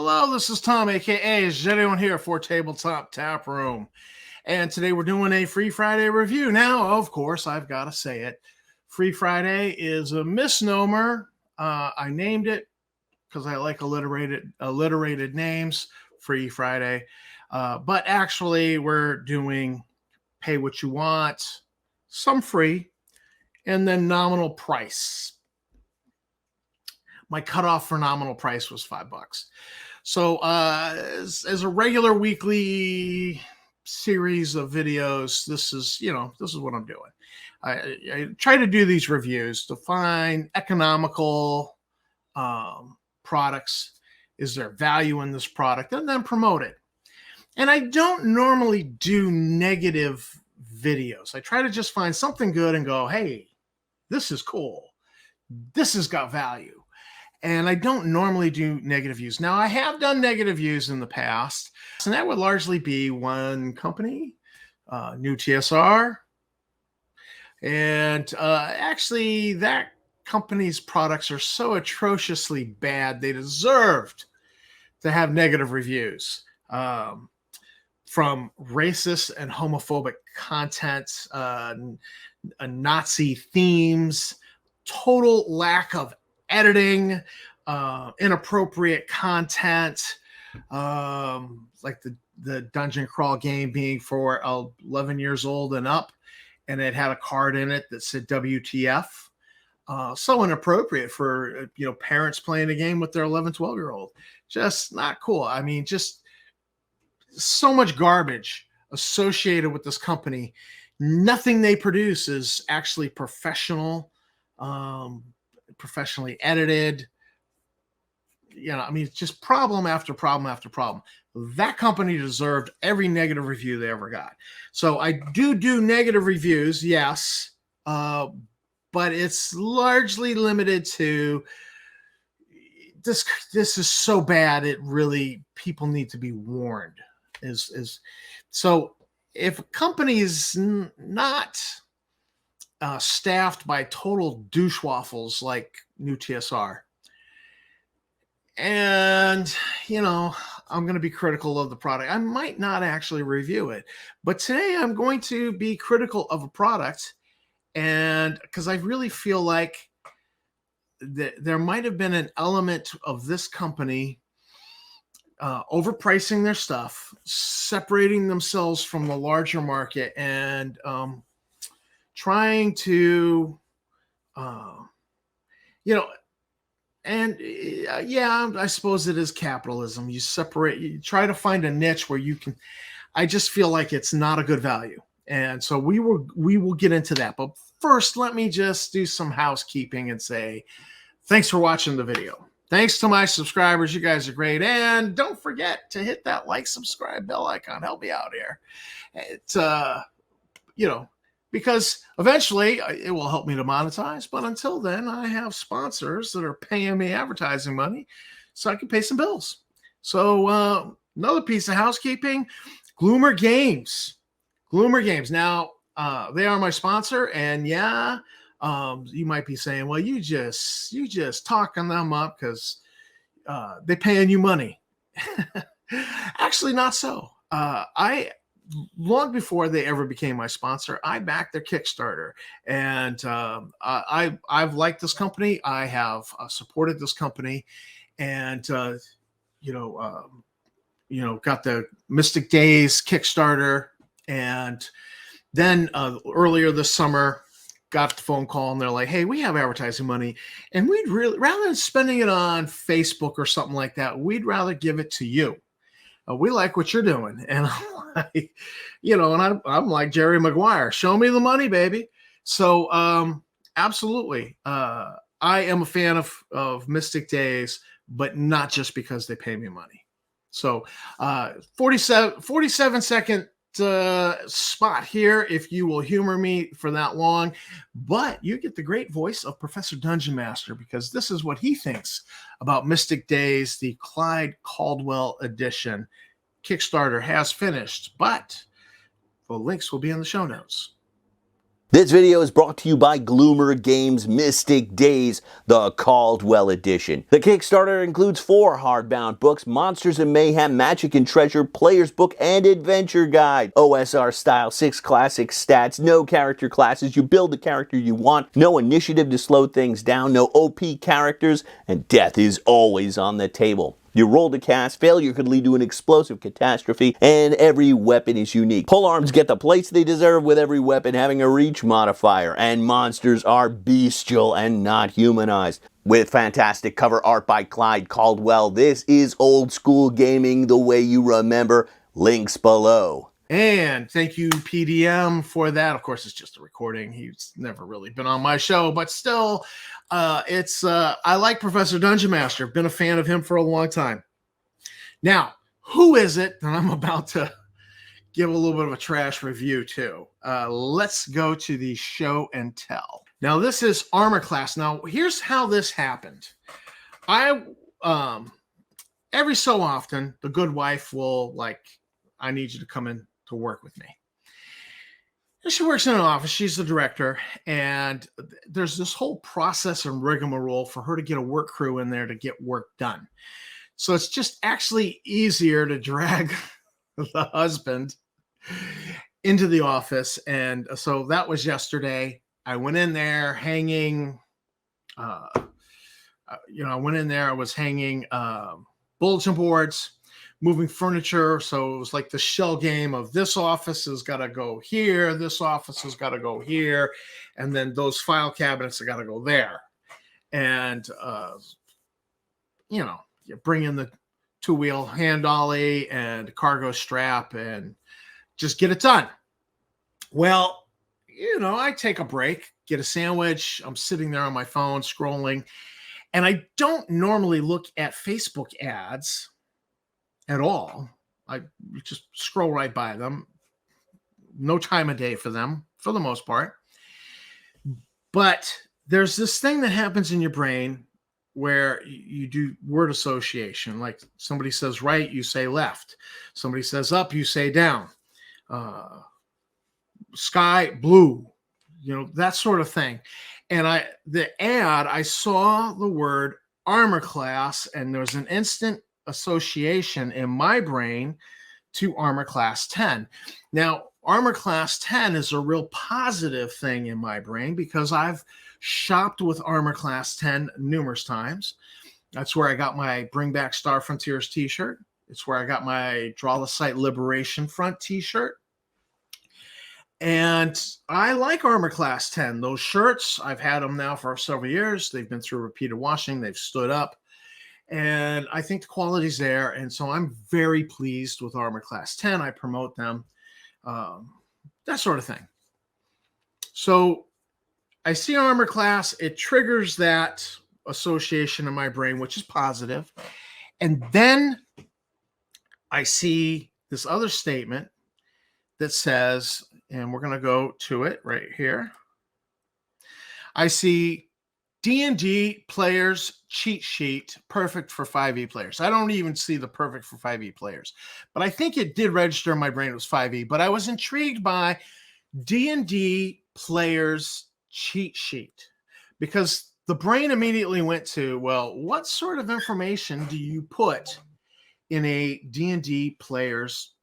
Hello, this is Tom, aka Gedeon here for Tabletop Tap Room. And today we're doing a Free Friday review. Now, of course, I've got to say it. Free Friday is a misnomer. I named it because I like alliterated names, Free Friday. But actually, we're doing pay what you want, some free, and then nominal price. My cutoff for nominal price was $5. So as a regular weekly series of videos, this is what I'm doing. I try to do these reviews to find economical products. Is there value in this product? And then promote it. And I don't normally do negative videos. I try to just find something good and go, hey, this is cool. This has got value. And I don't normally do negative views. Now, I have done negative views in the past, and that would largely be one company, New TSR. And actually, that company's products are so atrociously bad, they deserved to have negative reviews. From racist and homophobic content, Nazi themes, total lack of editing, inappropriate content, like the dungeon crawl game being for 11 years old and up, and it had a card in it that said WTF. So inappropriate for parents playing a game with their 11, 12-year-old. Just not cool. I mean, just so much garbage associated with this company. Nothing they produce is actually professional, professionally edited. It's just problem after problem after problem. That company deserved every negative review they ever got. So I do negative reviews, yes, but it's largely limited to this. This is so bad, it really, people need to be warned. So if a company is not staffed by total douchewaffles like New TSR, and I'm going to be critical of the product, I might not actually review it. But today I'm going to be critical of a product, and because I really feel like there might have been an element of this company overpricing their stuff, separating themselves from the larger market, and trying to, I suppose it is capitalism. You try to find a niche where you can. I just feel like it's not a good value, and so we will get into that. But first, let me just do some housekeeping and say thanks for watching the video. Thanks to my subscribers. You guys are great. And don't forget to hit that like, subscribe, bell icon. Help me out here. It's, because eventually it will help me to monetize. But until then, I have sponsors that are paying me advertising money so I can pay some bills. So another piece of housekeeping, Gloomer Games. Gloomer Games. Now, they are my sponsor. And yeah, you might be saying, well, you just talking them up because they're paying you money. Actually, not so. Long before they ever became my sponsor, I backed their Kickstarter, and I've liked this company. I have supported this company, and got the Mystic Days Kickstarter, and then earlier this summer, got the phone call and they're like, hey, we have advertising money, and we'd really, rather than spending it on Facebook or something like that, we'd rather give it to you. We like what you're doing. And I'm like, I'm like Jerry Maguire, show me the money, baby. So absolutely. I am a fan of Mystic Days, but not just because they pay me money. So 47-second spot here if you will humor me for that long, but you get the great voice of Professor Dungeon Master, because this is what he thinks about Mystic Days, the Clyde Caldwell edition. Kickstarter has finished, but the links will be in the show notes. This video is brought to you by Gloomer Games Mystic Days, the Caldwell Edition. The Kickstarter includes 4 hardbound books, Monsters and Mayhem, Magic and Treasure, Player's Book, and Adventure Guide. OSR style, 6 classic stats, no character classes, you build the character you want, no initiative to slow things down, no OP characters, and death is always on the table. You roll to cast, failure could lead to an explosive catastrophe, and every weapon is unique. Polearms get the place they deserve with every weapon having a reach modifier, and monsters are bestial and not humanized. With fantastic cover art by Clyde Caldwell, this is old school gaming the way you remember. Links below. And thank you, PDM, for that. Of course, it's just a recording. He's never really been on my show, but still, I like Professor Dungeon Master. Been a fan of him for a long time. Now, who is it that I'm about to give a little bit of a trash review to? Let's go to the show and tell. Now, this is Armor Class. Now, here's how this happened. Every so often, the good wife will I need you to come in to work with me. And she works in an office. She's the director, and there's this whole process and rigmarole for her to get a work crew in there to get work done. So it's just actually easier to drag the husband into the office. And so that was yesterday. I went in there hanging, I was hanging bulletin boards, moving furniture. So it was like the shell game of this office has got to go here, this office has got to go here, and then those file cabinets have got to go there. And, you bring in the 2-wheel hand dolly and cargo strap and just get it done. Well, I take a break, get a sandwich. I'm sitting there on my phone scrolling, and I don't normally look at Facebook ads at all. I just scroll right by them. No time of day for them, for the most part. But there's this thing that happens in your brain where you do word association. Like somebody says right, you say left. Somebody says up, you say down. Sky, blue, that sort of thing. And I saw the word Armor Class, and there's an instant association in my brain to Armor Class 10. Now, Armor Class 10 is a real positive thing in my brain because I've shopped with Armor Class 10 numerous times. That's where I got my Bring Back Star Frontiers t-shirt. It's where I got my Draw the Sight Liberation Front t-shirt. And I like Armor Class 10. Those shirts, I've had them now for several years. They've been through repeated washing. They've stood up. And I think the quality's there. And so I'm very pleased with Armor Class 10. I promote them, that sort of thing. So I see Armor Class. It triggers that association in my brain, which is positive. And then I see this other statement that says, and we're going to go to it right here. I see D&D players cheat sheet, perfect for 5e players. I don't even see the perfect for 5e players, but I think it did register in my brain it was 5e. But I was intrigued by D&D players cheat sheet because the brain immediately went to, well, what sort of information do you put in a D&D player's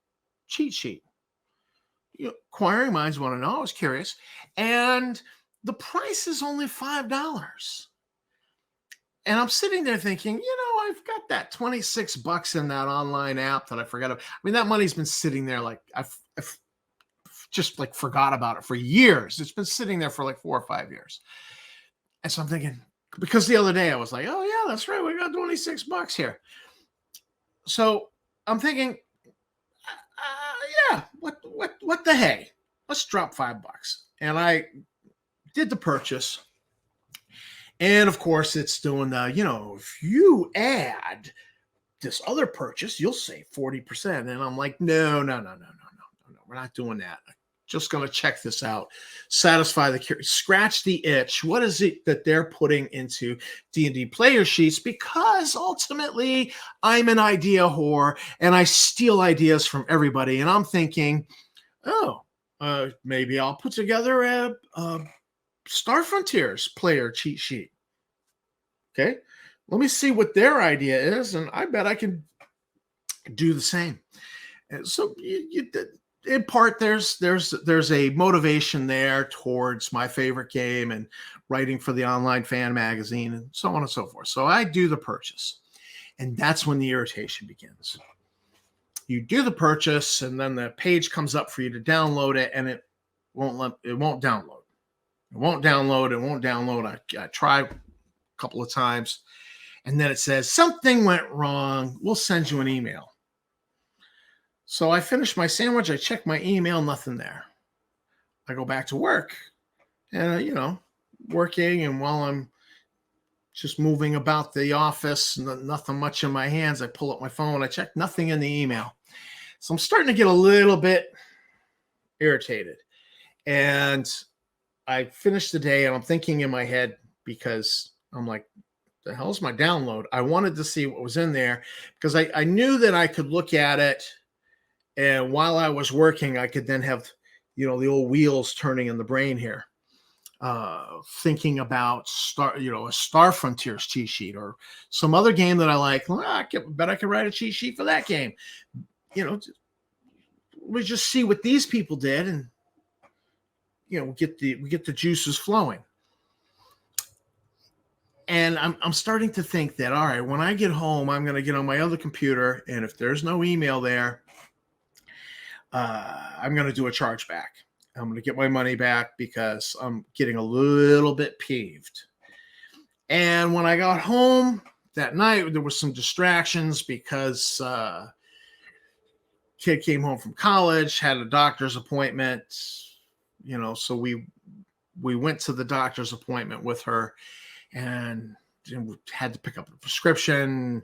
cheat sheet? Inquiring minds want to know. I was curious. And the price is only $5. And I'm sitting there thinking, I've got that $26 in that online app that I forgot about. I mean, that money's been sitting there I've just forgot about it for years. It's been sitting there for 4 or 5 years. And so I'm thinking, because the other day I was like, oh yeah, that's right. We got $26 here. So I'm thinking, yeah, what the hey? Let's drop $5. And I did the purchase. And of course, it's doing if you add this other purchase, you'll save 40%. And I'm like, no. We're not doing that. Just going to check this out, satisfy the curiosity, scratch the itch. What is it that they're putting into D&D player sheets? Because ultimately, I'm an idea whore and I steal ideas from everybody. And I'm thinking, oh, maybe I'll put together a Star Frontiers player cheat sheet. Okay, let me see what their idea is, and I bet I can do the same. And so, in part, there's a motivation there towards my favorite game and writing for the online fan magazine and so on and so forth. So I do the purchase, and that's when the irritation begins. You do the purchase, and then the page comes up for you to download it, and it won't download. It won't download. I tried a couple of times, and then it says something went wrong. We'll send you an email. So I finish my sandwich. I check my email. Nothing there. I go back to work, and working, and while I'm just moving about the office, nothing much in my hands, I pull up my phone. I check, nothing in the email. So I'm starting to get a little bit irritated. And I finished the day, and I'm thinking in my head, because I'm like, the hell's my download? I wanted to see what was in there because I knew that I could look at it, and while I was working, I could then have, the old wheels turning in the brain here, thinking about a Star Frontiers cheat sheet or some other game that I like. Well, I bet I could write a cheat sheet for that game. We just see what these people did, and we get the juices flowing. And I'm starting to think that, all right, when I get home, I'm going to get on my other computer, and if there's no email there, I'm going to do a chargeback. I'm going to get my money back because I'm getting a little bit peeved. And when I got home that night, there was some distractions because kid came home from college, had a doctor's appointment, so we went to the doctor's appointment with her, and we had to pick up a prescription.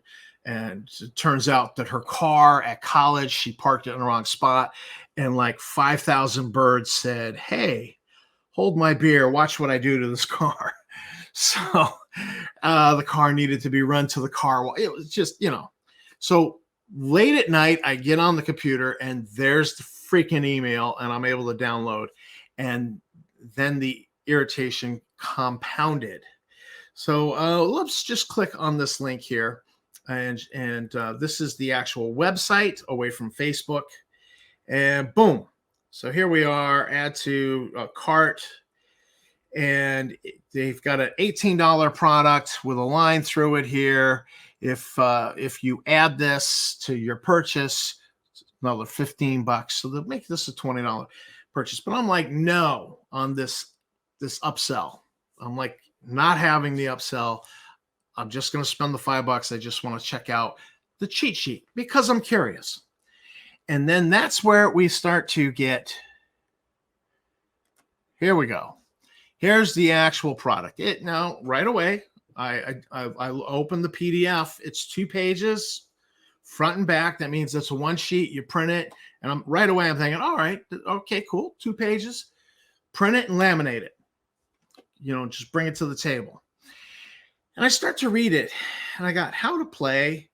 And it turns out that her car at college, she parked it in the wrong spot, and like 5,000 birds said, "Hey, hold my beer, watch what I do to this car." So the car needed to be run to the car. It was just, So late at night, I get on the computer, and there's the freaking email, and I'm able to download. And then the irritation compounded. So let's just click on this link here. And this is the actual website away from Facebook. And boom. So here we are, add to a cart. And they've got an $18 product with a line through it here. If you add this to your purchase, another $15. So they'll make this a $20 purchase. But I'm like, no, on this upsell. I'm like, not having the upsell. I'm just going to spend the $5. I just want to check out the cheat sheet because I'm curious. And then that's where we start to get, here we go. Here's the actual product. Now right away, I open the PDF. It's 2 pages, front and back. That means it's a one sheet. You print it, and I'm thinking, all right, okay, cool, 2 pages. Print it and laminate it. Just bring it to the table. And I start to read it, and I got how to play.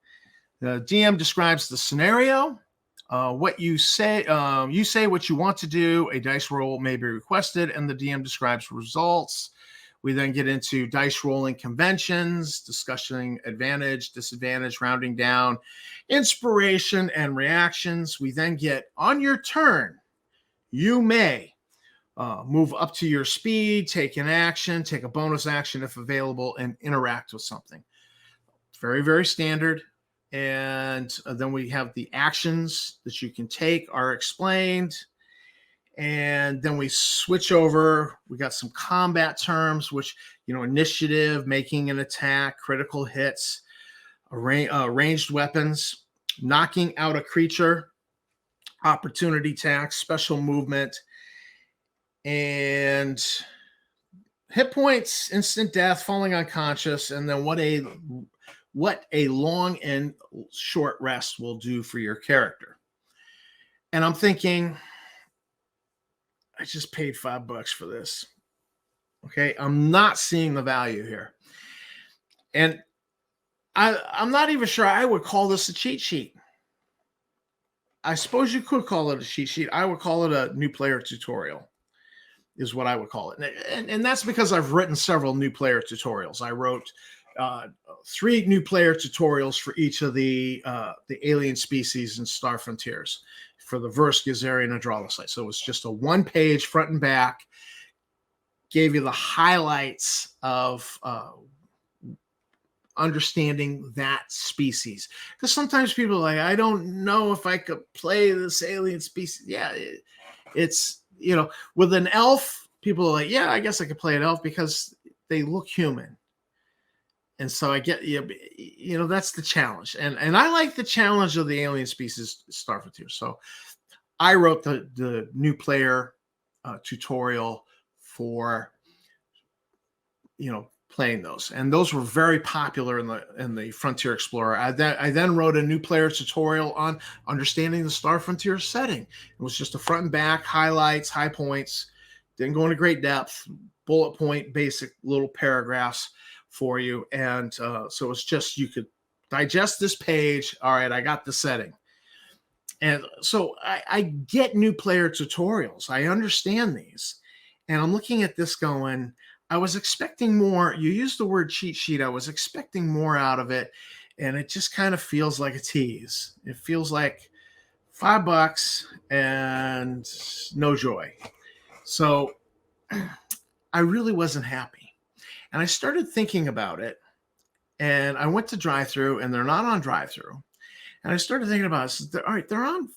The DM describes the scenario. What you say what you want to do. A dice roll may be requested, and the DM describes results. We then get into dice rolling conventions, discussing advantage, disadvantage, rounding down, inspiration, and reactions. We then get, on your turn, you may move up to your speed, take an action, take a bonus action if available, and interact with something. Very, very standard. And then we have the actions that you can take are explained. And then we switch over. We got some combat terms, which, initiative, making an attack, critical hits, ranged weapons, knocking out a creature, opportunity attacks, special movement, and hit points, instant death, falling unconscious, and then what a long and short rest will do for your character. And I'm thinking, I just paid $5 for this. Okay, I'm not seeing the value here. And I'm not even sure I would call this a cheat sheet. I suppose you could call it a cheat sheet. I would call it a new player tutorial, is what I would call it. And that's because I've written several new player tutorials. I wrote 3 new player tutorials for each of the alien species in Star Frontiers for the Verse, Gazarian, and Adralosite. So it was just a 1-page front and back, gave you the highlights of understanding that species. Because sometimes people are like, I don't know if I could play this alien species. Yeah, it's, with an elf, people are like, yeah, I guess I could play an elf because they look human. And so I get, that's the challenge. And I like the challenge of the alien species Star Frontier. So I wrote the new player tutorial for, playing those, and those were very popular in the Frontier Explorer. I then wrote a new player tutorial on understanding the Star Frontier setting. It was just a front and back, highlights, high points, didn't go into great depth, bullet point, basic little paragraphs for you. And so it's just, you could digest this page. All right, I got the setting. And so I get new player tutorials. I understand these. And I'm looking at this going, I was expecting more. You used the word cheat sheet. I was expecting more out of it. And it just kind of feels like a tease. It feels like $5 and no joy. So I really wasn't happy. And I started thinking about it. And I went to DriveThru, and they're not on DriveThru. And I started thinking about it. All right, they're on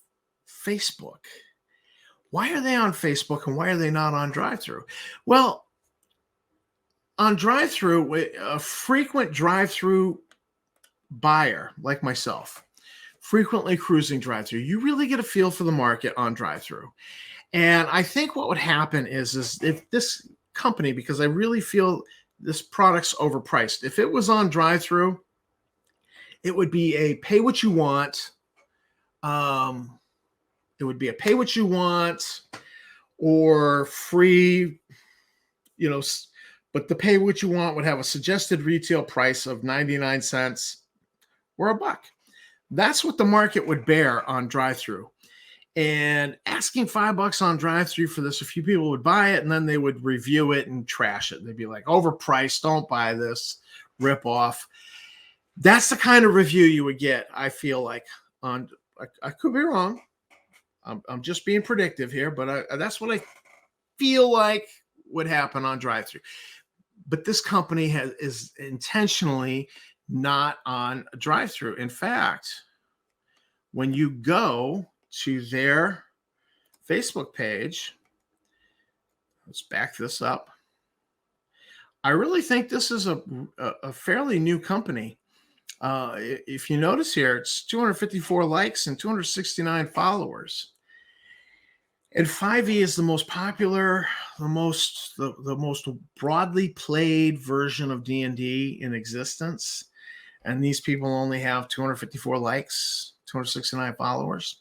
Facebook. Why are they on Facebook, and why are they not on DriveThru? Well, on DriveThru, a frequent DriveThru buyer like myself, frequently cruising DriveThru, you really get a feel for the market on DriveThru. And I think what would happen is if this company, because I really feel this product's overpriced, if it was on DriveThru, it would be a pay what you want. It would be a pay what you want or free, but the pay what you want would have a suggested retail price of 99 cents or $1. That's what the market would bear on DriveThru. And asking $5 on DriveThru for this, a few people would buy it, and then they would review it and trash it. They'd be like, overpriced, don't buy this, rip off. That's the kind of review you would get, I feel like. I could be wrong. I'm just being predictive here, but that's what I feel like would happen on DriveThru. But this company is intentionally not on DriveThru. In fact, when you go to their Facebook page, let's back this up. I really think this is a fairly new company. If you notice here, it's 254 likes and 269 followers. And 5e is the most popular, the most broadly played version of D&D in existence. And these people only have 254 likes, 269 followers.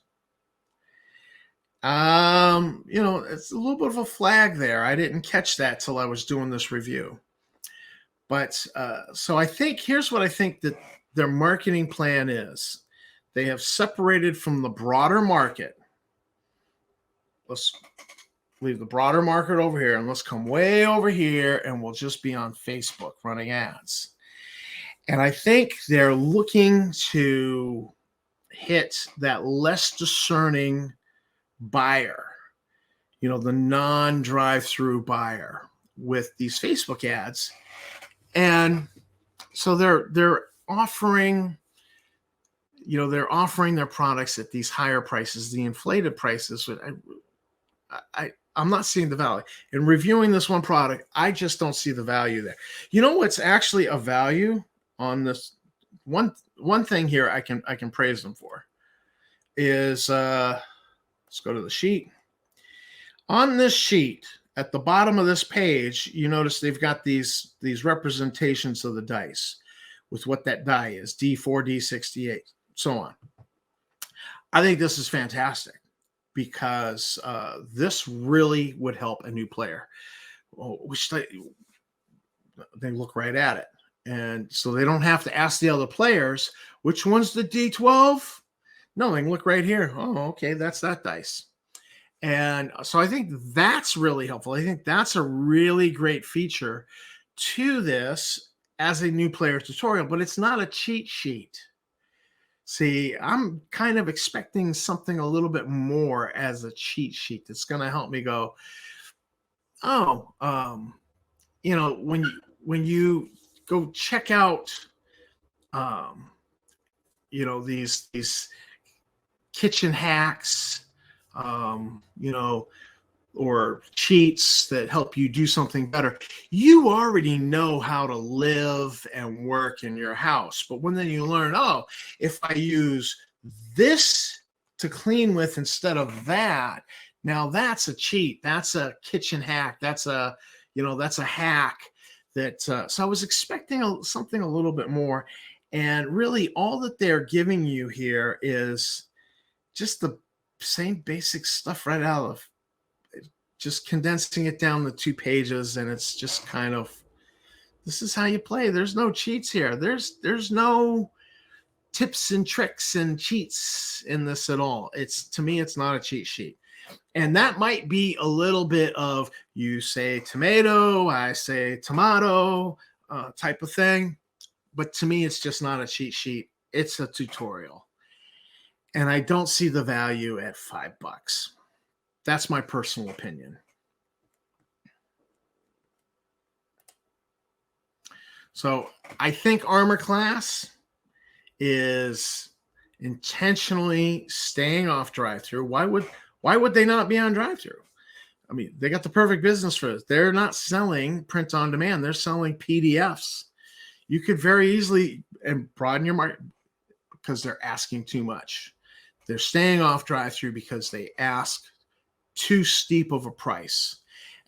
It's a little bit of a flag there. I didn't catch that till I was doing this review. But so I think here's what I think that their marketing plan is. They have separated from the broader market. Let's leave the broader market over here, and let's come way over here, and we'll just be on Facebook running ads. And I think they're looking to hit that less discerning buyer, the non-DriveThru buyer with these Facebook ads. And so they're offering their products at these higher prices, the inflated prices. I'm not seeing the value. In reviewing this one product, I just don't see the value there. You know what's actually a value on this one thing here I can praise them for is let's go to the sheet. On this sheet, at the bottom of this page, you notice they've got these representations of the dice with what that die is, D4, D68, so on. I think this is fantastic because this really would help a new player, which they look right at it. And so they don't have to ask the other players, which one's the D12? No, I can look right here. Oh, okay, that's that dice. And so I think that's really helpful. I think that's a really great feature to this as a new player tutorial, but it's not a cheat sheet. See, I'm kind of expecting something a little bit more as a cheat sheet that's going to help me go, oh, when you go check out, um, these kitchen hacks, you know, or cheats that help you do something better. You already know how to live and work in your house. But when then you learn, oh, if I use this to clean with instead of that, now that's a cheat. That's a kitchen hack. That's that's a hack that, so I was expecting something a little bit more. And really all that they're giving you here is just the same basic stuff right out of just condensing it down to 2 pages, and it's just kind of, this is how you play. There's no cheats here. There's no tips and tricks and cheats in this at all. To me, it's not a cheat sheet. And that might be a little bit of, you say tomato, I say tomato, type of thing. But to me, it's just not a cheat sheet. It's a tutorial. And I don't see the value at $5. That's my personal opinion. So I think Armor Class is intentionally staying off drive-through. Why would they not be on drive-through? I mean, they got the perfect business for this. They're not selling print on demand. They're selling PDFs. You could very easily and broaden your market because they're asking too much. They're staying off drive-through because they ask too steep of a price,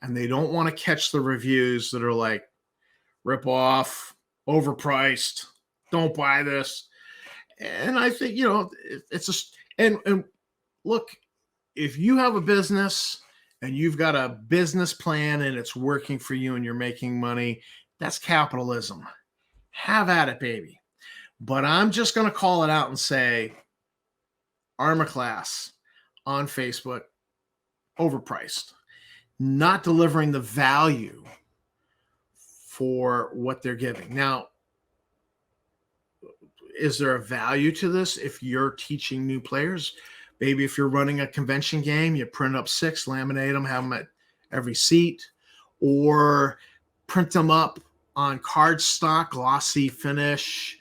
and they don't want to catch the reviews that are like, rip off, overpriced, don't buy this. And I think, it's just, and look, if you have a business and you've got a business plan and it's working for you and you're making money, that's capitalism. Have at it, baby. But I'm just going to call it out and say, Armor Class on Facebook, overpriced, not delivering the value for what they're giving. Now, is there a value to this if you're teaching new players? Maybe if you're running a convention game, you print up 6, laminate them, have them at every seat, or print them up on cardstock, glossy finish,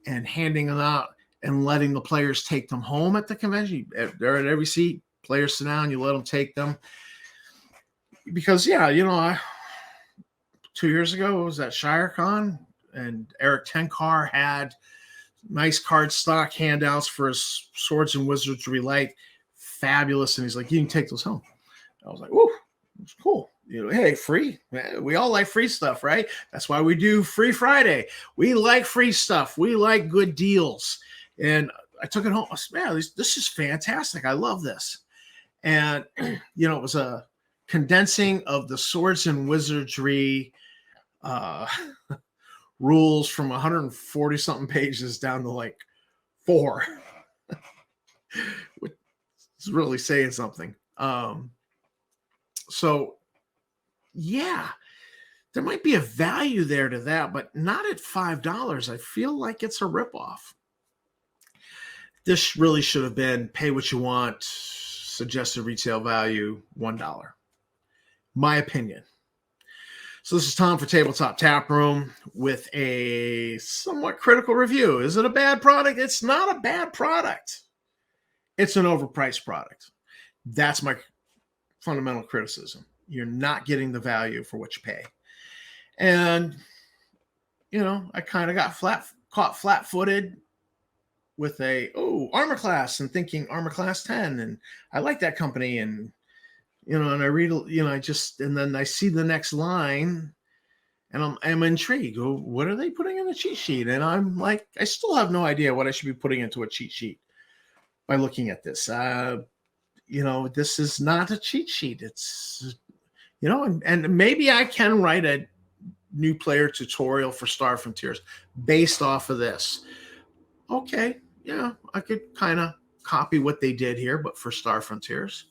and handing them out and letting the players take them home at the convention. They're at every seat. Players sit down, you let them take them. Because, 2 years ago, it was at ShireCon, and Eric Tenkar had nice cardstock handouts for his Swords and Wizardry Light. Fabulous. And he's like, you can take those home. I was like, whoa, it's cool. Hey, free. We all like free stuff, right? That's why we do Free Friday. We like free stuff. We like good deals. And I took it home. I said, man, this is fantastic. I love this. And, it was a condensing of the Swords and Wizardry rules from 140 something pages down to like 4. It's really saying something. So yeah, there might be a value there to that, but not at $5. I feel like it's a ripoff. This really should have been pay what you want, suggested retail value, $1. My opinion. So this is Tom for Tabletop Tap Room with a somewhat critical review. Is it a bad product? It's not a bad product. It's an overpriced product. That's my fundamental criticism. You're not getting the value for what you pay. And, I kind of got caught flat-footed with Armor Class, and thinking Armor Class 10. And I like that company. And, and I read, and then I see the next line and I'm intrigued. What are they putting in the cheat sheet? And I'm like, I still have no idea what I should be putting into a cheat sheet by looking at this. This is not a cheat sheet. It's, and maybe I can write a new player tutorial for Star Frontiers based off of this. Okay. Yeah, I could kind of copy what they did here, but for Star Frontiers,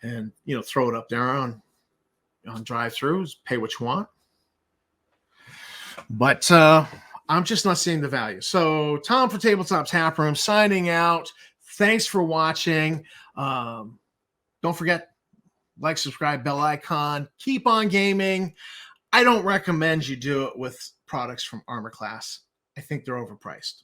and throw it up there on drive-throughs, pay what you want. But I'm just not seeing the value. So Tom for Tabletop Tap Room signing out. Thanks for watching. Don't forget, like, subscribe, bell icon. Keep on gaming. I don't recommend you do it with products from Armor Class. I think they're overpriced.